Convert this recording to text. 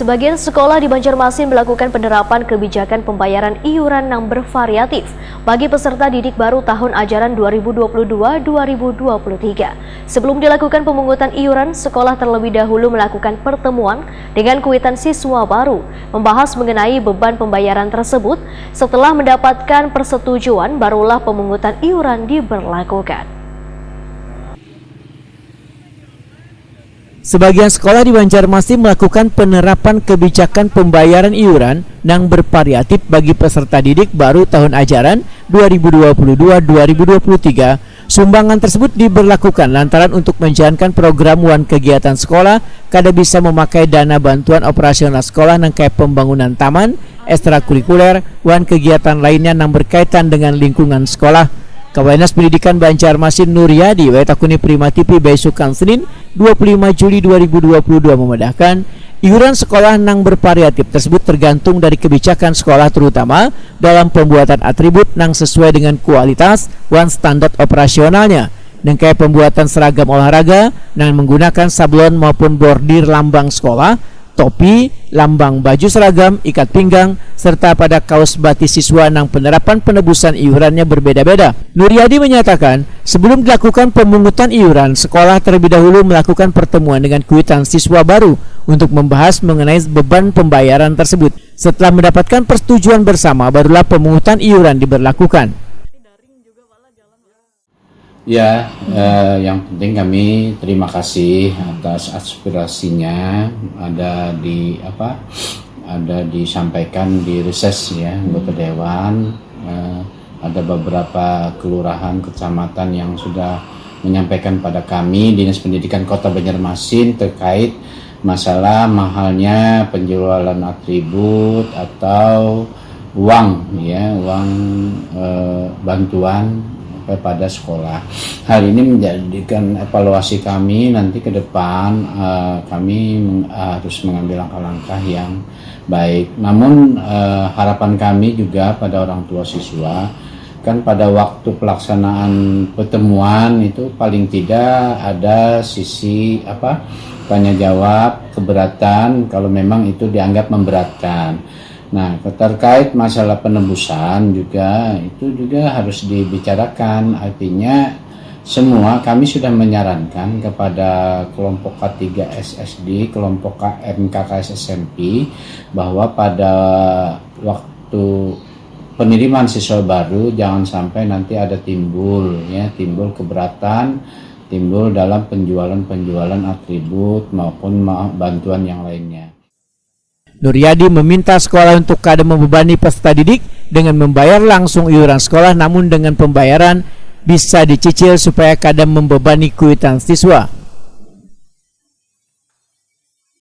Sebagian sekolah di Banjarmasin melakukan penerapan kebijakan pembayaran iuran yang bervariatif bagi peserta didik baru tahun ajaran 2022-2023. Sebelum dilakukan pemungutan iuran, sekolah terlebih dahulu melakukan pertemuan dengan kuitan siswa baru, membahas mengenai beban pembayaran tersebut. Setelah mendapatkan persetujuan, barulah pemungutan iuran diberlakukan. Sebagian sekolah di Banjarmasin melakukan penerapan kebijakan pembayaran iuran yang bervariatif bagi peserta didik baru tahun ajaran 2022-2023. Sumbangan tersebut diberlakukan lantaran untuk menjalankan program wan kegiatan sekolah, kada bisa memakai dana bantuan operasional sekolah nangkai pembangunan taman, ekstrakurikuler, wan kegiatan lainnya yang berkaitan dengan lingkungan sekolah. Kawanas Pendidikan Banjarmasin Nuryadi Wetakuni Prima TV besukan Senin 25 Juli 2022 memedahkan iuran sekolah nang bervariatif tersebut tergantung dari kebijakan sekolah, terutama dalam pembuatan atribut nang sesuai dengan kualitas wan standar operasionalnya, nangkai pembuatan seragam olahraga nang menggunakan sablon maupun bordir lambang sekolah, topi, lambang baju seragam, ikat pinggang, serta pada kaos batik siswa nang penerapan penebusan iurannya berbeda-beda. Nuryadi menyatakan, sebelum dilakukan pemungutan iuran, sekolah terlebih dahulu melakukan pertemuan dengan kuitan siswa baru untuk membahas mengenai beban pembayaran tersebut. Setelah mendapatkan persetujuan bersama, barulah pemungutan iuran diberlakukan. Ya, yang penting kami terima kasih atas aspirasinya, ada disampaikan di reses ya anggota dewan. Ada beberapa kelurahan, kecamatan yang sudah menyampaikan pada kami Dinas Pendidikan Kota Banjarmasin terkait masalah mahalnya penjualan atribut atau uang bantuan pada sekolah. Hal ini menjadikan evaluasi kami nanti ke depan. Kami harus mengambil langkah-langkah yang baik. Namun harapan kami juga pada orang tua siswa, kan pada waktu pelaksanaan pertemuan itu paling tidak ada sisi tanya jawab keberatan kalau memang itu dianggap memberatkan. Nah, terkait masalah penebusan juga harus dibicarakan. Artinya semua kami sudah menyarankan kepada kelompok K3 SSD, kelompok MKKS SMP bahwa pada waktu penerimaan siswa baru jangan sampai nanti ada timbul keberatan, timbul dalam penjualan atribut maupun bantuan yang lainnya. Nuryadi meminta sekolah untuk kada membebani peserta didik dengan membayar langsung iuran sekolah, namun dengan pembayaran bisa dicicil supaya kada membebani kuitan siswa.